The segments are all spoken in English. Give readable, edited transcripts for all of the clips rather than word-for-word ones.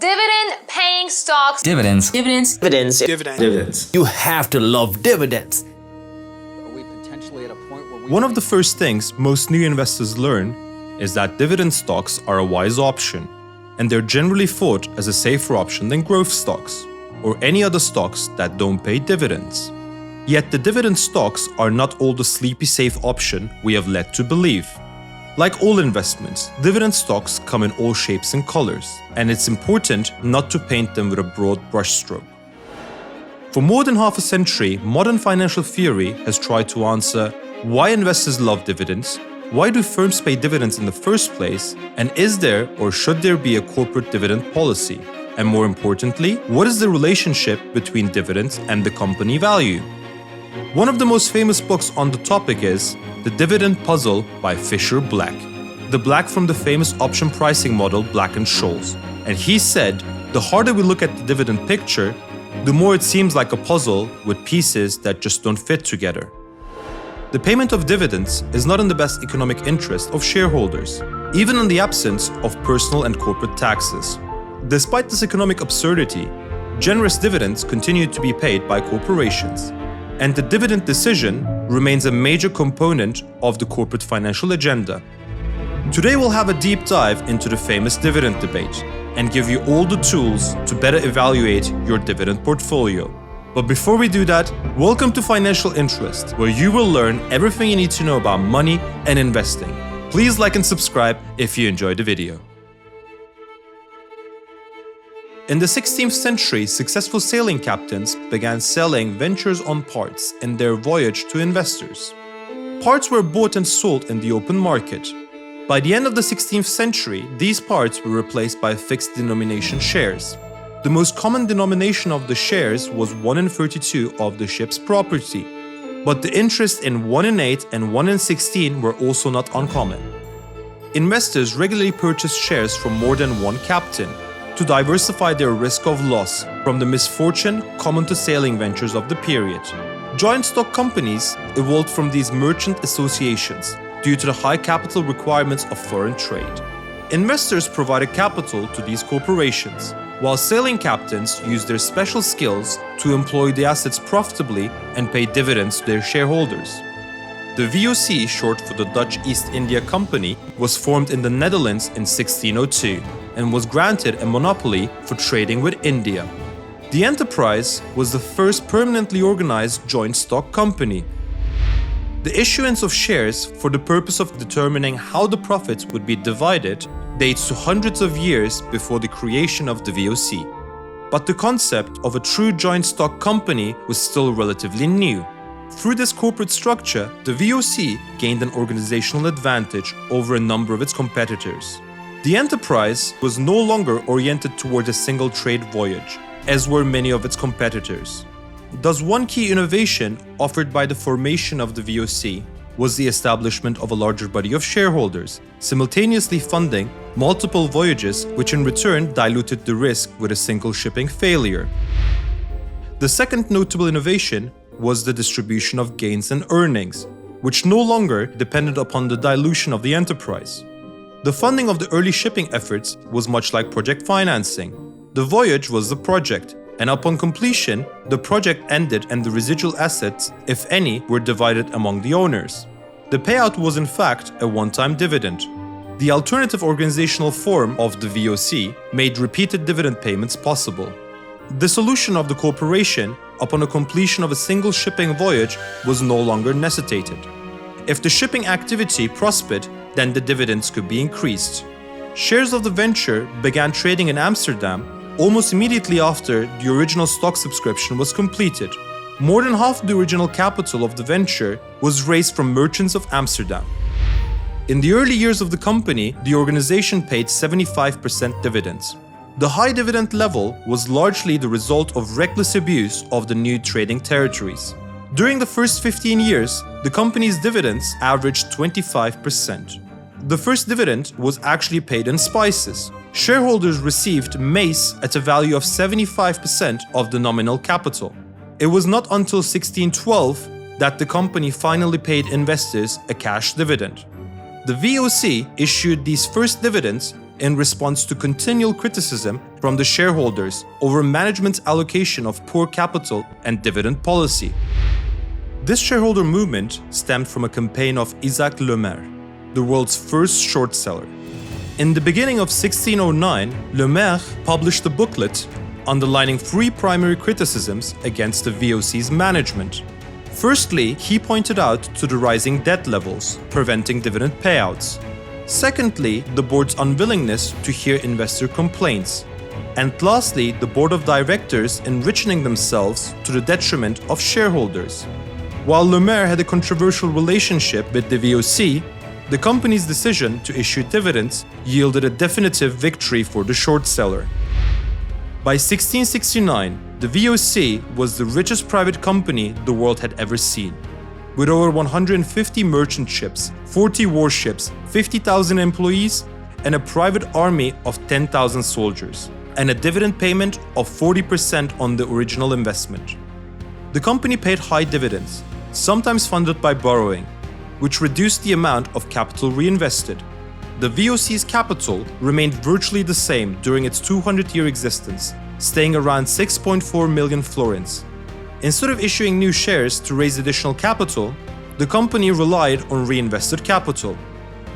Dividend-paying stocks. Dividends. Dividends. Dividends. Dividends. You have to love dividends. Are we potentially at a point where One of the first things most new investors learn is that dividend stocks are a wise option, and they're generally thought as a safer option than growth stocks or any other stocks that don't pay dividends. Yet the dividend stocks are not all the sleepy safe option we have led to believe. Like all investments, dividend stocks come in all shapes and colors, and it's important not to paint them with a broad brushstroke. For more than half a century, modern financial theory has tried to answer why investors love dividends, why do firms pay dividends in the first place, and is there or should there be a corporate dividend policy? And more importantly, what is the relationship between dividends and the company value? One of the most famous books on the topic is The Dividend Puzzle by Fisher Black. The Black from the famous option pricing model Black & Scholes. And he said, the harder we look at the dividend picture, the more it seems like a puzzle with pieces that just don't fit together. The payment of dividends is not in the best economic interest of shareholders, even in the absence of personal and corporate taxes. Despite this economic absurdity, generous dividends continue to be paid by corporations, and the dividend decision remains a major component of the corporate financial agenda. Today we'll have a deep dive into the famous dividend debate and give you all the tools to better evaluate your dividend portfolio. But before we do that, welcome to Financial Interest, where you will learn everything you need to know about money and investing. Please like and subscribe if you enjoyed the video. In the 16th century, successful sailing captains began selling ventures on parts in their voyage to investors. Parts were bought and sold in the open market. By the end of the 16th century, these parts were replaced by fixed denomination shares. The most common denomination of the shares was 1 in 32 of the ship's property, but the interest in 1 in 8 and 1 in 16 were also not uncommon. Investors regularly purchased shares from more than one captain to diversify their risk of loss from the misfortune common to sailing ventures of the period. Joint stock companies evolved from these merchant associations due to the high capital requirements of foreign trade. Investors provided capital to these corporations, while sailing captains used their special skills to employ the assets profitably and pay dividends to their shareholders. The VOC, short for the Dutch East India Company, was formed in the Netherlands in 1602 and was granted a monopoly for trading with India. The enterprise was the first permanently organized joint stock company. The issuance of shares for the purpose of determining how the profits would be divided dates to hundreds of years before the creation of the VOC. But the concept of a true joint stock company was still relatively new. Through this corporate structure, the VOC gained an organizational advantage over a number of its competitors. The enterprise was no longer oriented toward a single trade voyage, as were many of its competitors. Thus, one key innovation offered by the formation of the VOC was the establishment of a larger body of shareholders, simultaneously funding multiple voyages, which in return diluted the risk with a single shipping failure. The second notable innovation was the distribution of gains and earnings, which no longer depended upon the dilution of the enterprise. The funding of the early shipping efforts was much like project financing. The voyage was the project, and upon completion, the project ended and the residual assets, if any, were divided among the owners. The payout was in fact a one-time dividend. The alternative organizational form of the VOC made repeated dividend payments possible. Dissolution of the corporation upon a completion of a single shipping voyage was no longer necessitated. If the shipping activity prospered, then the dividends could be increased. Shares of the venture began trading in Amsterdam almost immediately after the original stock subscription was completed. More than half the original capital of the venture was raised from merchants of Amsterdam. In the early years of the company, the organization paid 75% dividends. The high dividend level was largely the result of reckless abuse of the new trading territories. During the first 15 years, the company's dividends averaged 25%. The first dividend was actually paid in spices. Shareholders received mace at a value of 75% of the nominal capital. It was not until 1612 that the company finally paid investors a cash dividend. The VOC issued these first dividends in response to continual criticism from the shareholders over management's allocation of poor capital and dividend policy. This shareholder movement stemmed from a campaign of Isaac Le Maire, the world's first short seller. In the beginning of 1609, Le Maire published a booklet underlining three primary criticisms against the VOC's management. Firstly, he pointed out to the rising debt levels, preventing dividend payouts. Secondly, the board's unwillingness to hear investor complaints. And lastly, the board of directors enriching themselves to the detriment of shareholders. While Le Maire had a controversial relationship with the VOC, the company's decision to issue dividends yielded a definitive victory for the short seller. By 1669, the VOC was the richest private company the world had ever seen. With over 150 merchant ships, 40 warships, 50,000 employees, and a private army of 10,000 soldiers, and a dividend payment of 40% on the original investment. The company paid high dividends, sometimes funded by borrowing, which reduced the amount of capital reinvested. The VOC's capital remained virtually the same during its 200-year existence, staying around 6.4 million florins. Instead of issuing new shares to raise additional capital, the company relied on reinvested capital.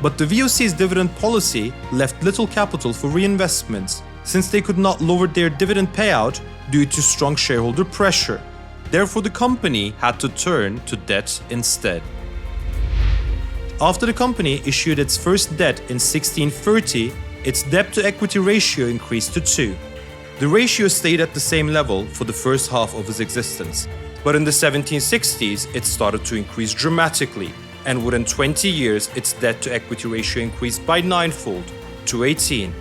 But the VOC's dividend policy left little capital for reinvestments, since they could not lower their dividend payout due to strong shareholder pressure. Therefore, the company had to turn to debt instead. After the company issued its first debt in 1630, its debt-to-equity ratio increased to 2. The ratio stayed at the same level for the first half of its existence, but in the 1760s it started to increase dramatically, and within 20 years its debt-to-equity ratio increased by 9-fold to 18,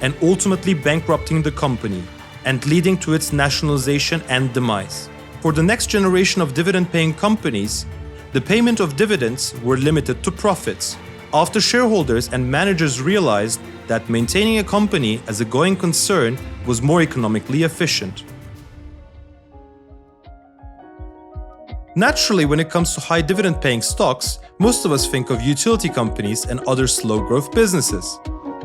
and ultimately bankrupting the company and leading to its nationalization and demise. For the next generation of dividend-paying companies, the payment of dividends were limited to profits, after shareholders and managers realized that maintaining a company as a going concern was more economically efficient. Naturally, when it comes to high dividend-paying stocks, most of us think of utility companies and other slow-growth businesses.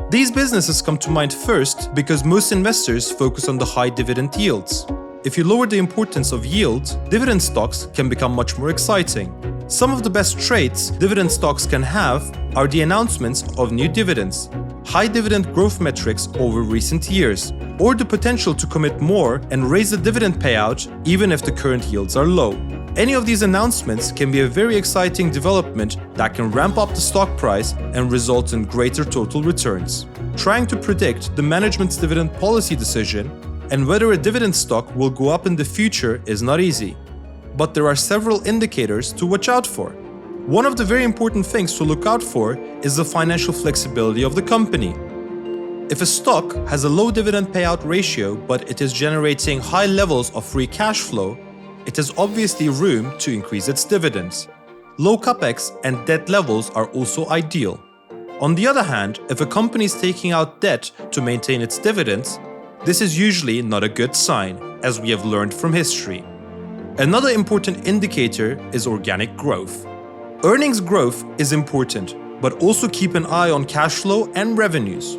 These businesses come to mind first because most investors focus on the high dividend yields. If you lower the importance of yield, dividend stocks can become much more exciting. Some of the best traits dividend stocks can have are the announcements of new dividends, high dividend growth metrics over recent years, or the potential to commit more and raise the dividend payout even if the current yields are low. Any of these announcements can be a very exciting development that can ramp up the stock price and result in greater total returns. Trying to predict the management's dividend policy decision and whether a dividend stock will go up in the future is not easy. But there are several indicators to watch out for. One of the very important things to look out for is the financial flexibility of the company. If a stock has a low dividend payout ratio but it is generating high levels of free cash flow, it has obviously room to increase its dividends. Low capex and debt levels are also ideal. On the other hand, if a company is taking out debt to maintain its dividends, this is usually not a good sign, as we have learned from history. Another important indicator is organic growth. Earnings growth is important, but also keep an eye on cash flow and revenues.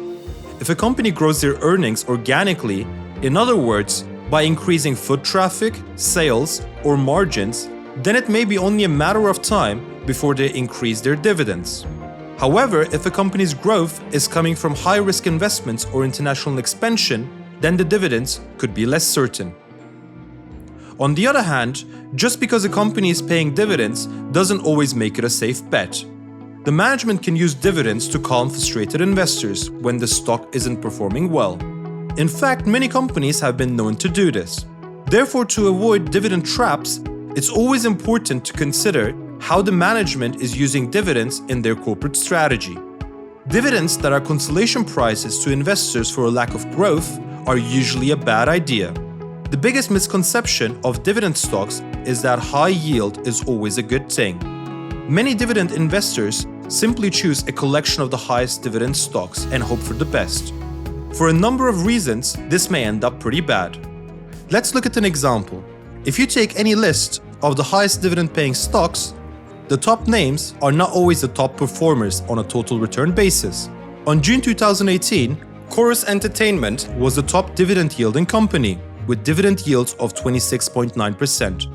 If a company grows their earnings organically, in other words, by increasing foot traffic, sales, or margins, then it may be only a matter of time before they increase their dividends. However, if a company's growth is coming from high-risk investments or international expansion, then the dividends could be less certain. On the other hand, just because a company is paying dividends doesn't always make it a safe bet. The management can use dividends to calm frustrated investors when the stock isn't performing well. In fact, many companies have been known to do this. Therefore, to avoid dividend traps, it's always important to consider how the management is using dividends in their corporate strategy. Dividends that are consolation prizes to investors for a lack of growth are usually a bad idea. The biggest misconception of dividend stocks is that high yield is always a good thing. Many dividend investors simply choose a collection of the highest dividend stocks and hope for the best. For a number of reasons, this may end up pretty bad. Let's look at an example. If you take any list of the highest dividend-paying stocks, the top names are not always the top performers on a total return basis. On June 2018, Chorus Entertainment was the top dividend-yielding company, with dividend yields of 26.9%.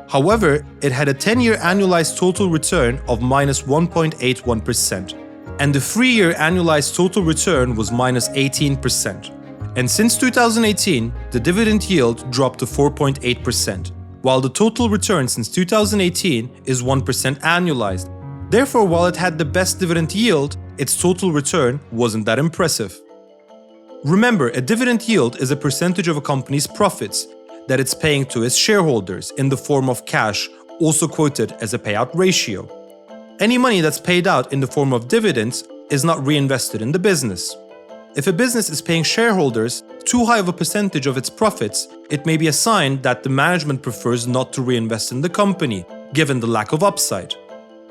However, it had a 10-year annualized total return of minus 1.81%, and the 3-year annualized total return was minus 18%. And since 2018, the dividend yield dropped to 4.8%, while the total return since 2018 is 1% annualized. Therefore, while it had the best dividend yield, its total return wasn't that impressive. Remember, a dividend yield is a percentage of a company's profits that it's paying to its shareholders in the form of cash, also quoted as a payout ratio. Any money that's paid out in the form of dividends is not reinvested in the business. If a business is paying shareholders too high of a percentage of its profits, it may be a sign that the management prefers not to reinvest in the company, given the lack of upside.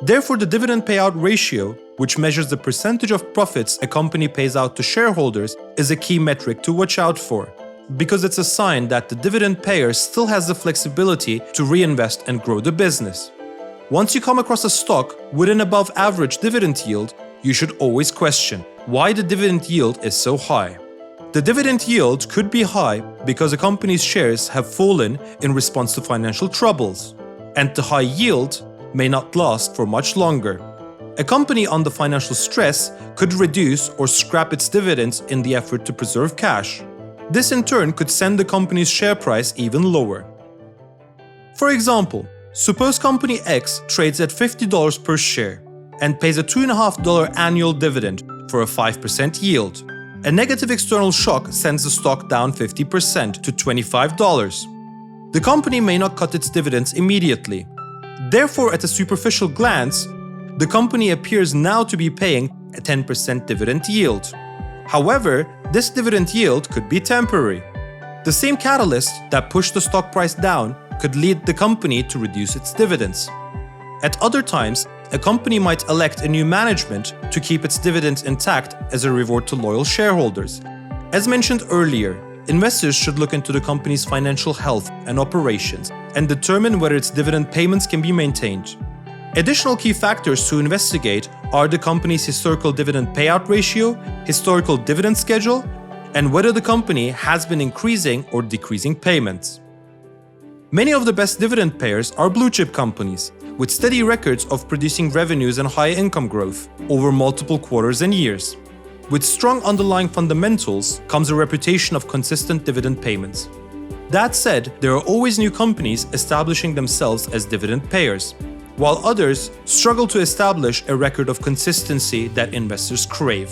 Therefore, the dividend payout ratio, which measures the percentage of profits a company pays out to shareholders, is a key metric to watch out for, because it's a sign that the dividend payer still has the flexibility to reinvest and grow the business. Once you come across a stock with an above average dividend yield, you should always question why the dividend yield is so high. The dividend yield could be high because a company's shares have fallen in response to financial troubles, and the high yield may not last for much longer. A company under financial stress could reduce or scrap its dividends in the effort to preserve cash. This in turn could send the company's share price even lower. For example, suppose company X trades at $50 per share and pays a $2.50 annual dividend for a 5% yield. A negative external shock sends the stock down 50% to $25. The company may not cut its dividends immediately. Therefore, at a superficial glance, the company appears now to be paying a 10% dividend yield. However, this dividend yield could be temporary. The same catalyst that pushed the stock price down could lead the company to reduce its dividends. At other times, a company might elect a new management to keep its dividends intact as a reward to loyal shareholders. As mentioned earlier, investors should look into the company's financial health and operations and determine whether its dividend payments can be maintained. Additional key factors to investigate are the company's historical dividend payout ratio, historical dividend schedule, and whether the company has been increasing or decreasing payments. Many of the best dividend payers are blue-chip companies, with steady records of producing revenues and high income growth over multiple quarters and years. With strong underlying fundamentals comes a reputation of consistent dividend payments. That said, there are always new companies establishing themselves as dividend payers, while others struggle to establish a record of consistency that investors crave.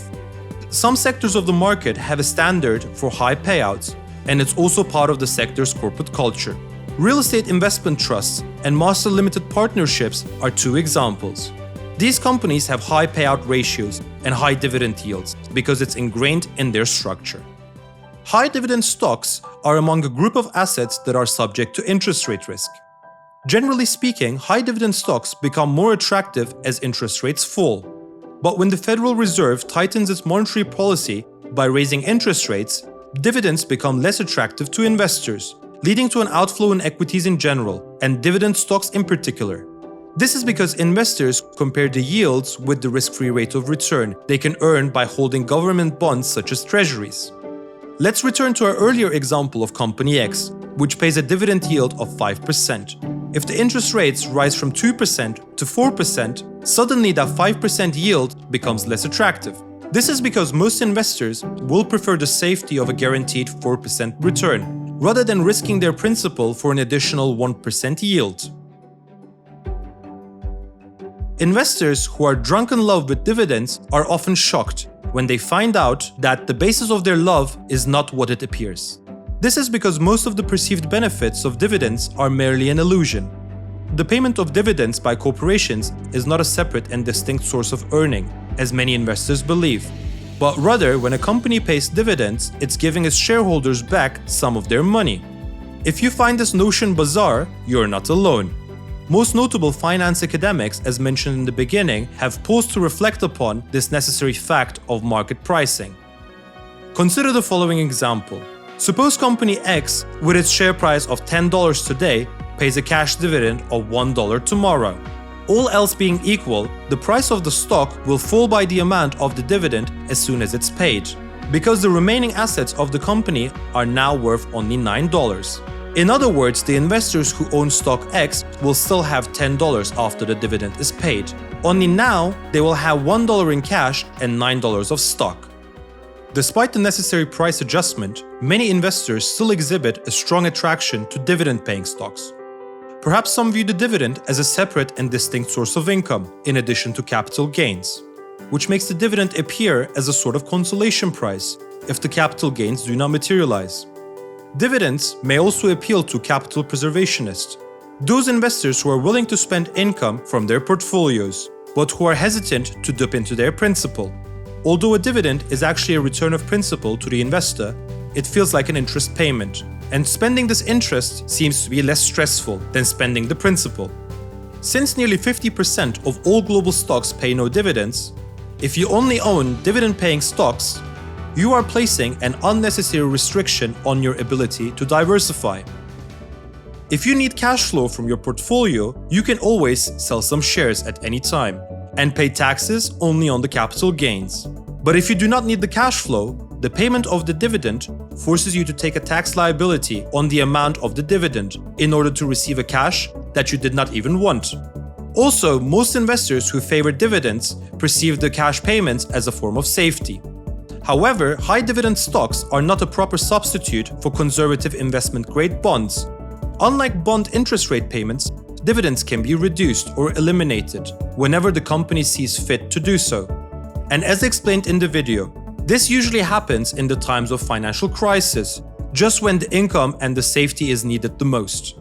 Some sectors of the market have a standard for high payouts, and it's also part of the sector's corporate culture. Real estate investment trusts and master limited partnerships are two examples. These companies have high payout ratios and high dividend yields because it's ingrained in their structure. High dividend stocks are among a group of assets that are subject to interest rate risk. Generally speaking, high dividend stocks become more attractive as interest rates fall. But when the Federal Reserve tightens its monetary policy by raising interest rates, dividends become less attractive to investors, leading to an outflow in equities in general and dividend stocks in particular. This is because investors compare the yields with the risk-free rate of return they can earn by holding government bonds such as treasuries. Let's return to our earlier example of Company X, which pays a dividend yield of 5%. If the interest rates rise from 2% to 4%, suddenly that 5% yield becomes less attractive. This is because most investors will prefer the safety of a guaranteed 4% return, rather than risking their principal for an additional 1% yield. Investors who are drunk in love with dividends are often shocked when they find out that the basis of their love is not what it appears. This is because most of the perceived benefits of dividends are merely an illusion. The payment of dividends by corporations is not a separate and distinct source of earning, as many investors believe. But rather, when a company pays dividends, it's giving its shareholders back some of their money. If you find this notion bizarre, you're not alone. Most notable finance academics, as mentioned in the beginning, have paused to reflect upon this necessary fact of market pricing. Consider the following example. Suppose company X, with its share price of $10 today, pays a cash dividend of $1 tomorrow. All else being equal, the price of the stock will fall by the amount of the dividend as soon as it's paid, because the remaining assets of the company are now worth only $9. In other words, the investors who own stock X will still have $10 after the dividend is paid. Only now, they will have $1 in cash and $9 of stock. Despite the necessary price adjustment, many investors still exhibit a strong attraction to dividend-paying stocks. Perhaps some view the dividend as a separate and distinct source of income, in addition to capital gains, which makes the dividend appear as a sort of consolation prize if the capital gains do not materialize. Dividends may also appeal to capital preservationists, those investors who are willing to spend income from their portfolios, but who are hesitant to dip into their principal. Although a dividend is actually a return of principal to the investor, it feels like an interest payment, and spending this interest seems to be less stressful than spending the principal. Since nearly 50% of all global stocks pay no dividends, if you only own dividend-paying stocks, you are placing an unnecessary restriction on your ability to diversify. If you need cash flow from your portfolio, you can always sell some shares at any time and pay taxes only on the capital gains. But if you do not need the cash flow, the payment of the dividend forces you to take a tax liability on the amount of the dividend in order to receive a cash that you did not even want. Also, most investors who favor dividends perceive the cash payments as a form of safety. However, high dividend stocks are not a proper substitute for conservative investment-grade bonds. Unlike bond interest rate payments, dividends can be reduced or eliminated whenever the company sees fit to do so. And as explained in the video, this usually happens in the times of financial crisis, just when the income and the safety is needed the most.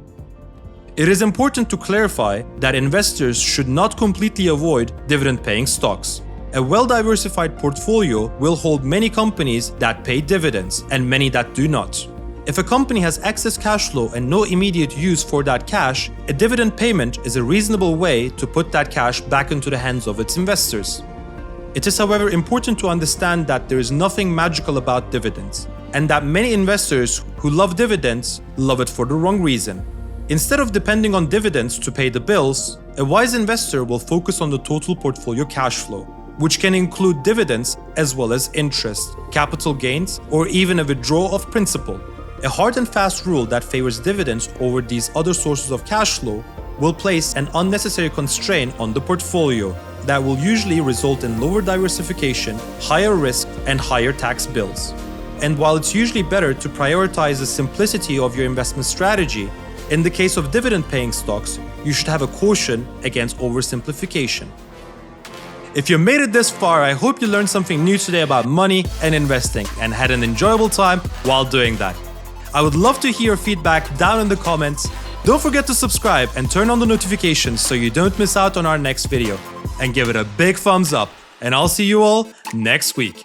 It is important to clarify that investors should not completely avoid dividend-paying stocks. A well-diversified portfolio will hold many companies that pay dividends and many that do not. If a company has excess cash flow and no immediate use for that cash, a dividend payment is a reasonable way to put that cash back into the hands of its investors. It is, however, important to understand that there is nothing magical about dividends, and that many investors who love dividends love it for the wrong reason. Instead of depending on dividends to pay the bills, a wise investor will focus on the total portfolio cash flow, which can include dividends as well as interest, capital gains, or even a withdrawal of principal. A hard and fast rule that favors dividends over these other sources of cash flow will place an unnecessary constraint on the portfolio that will usually result in lower diversification, higher risk, and higher tax bills. And while it's usually better to prioritize the simplicity of your investment strategy, in the case of dividend-paying stocks, you should have a caution against oversimplification. If you made it this far, I hope you learned something new today about money and investing and had an enjoyable time while doing that. I would love to hear your feedback down in the comments. Don't forget to subscribe and turn on the notifications so you don't miss out on our next video. And give it a big thumbs up. And I'll see you all next week.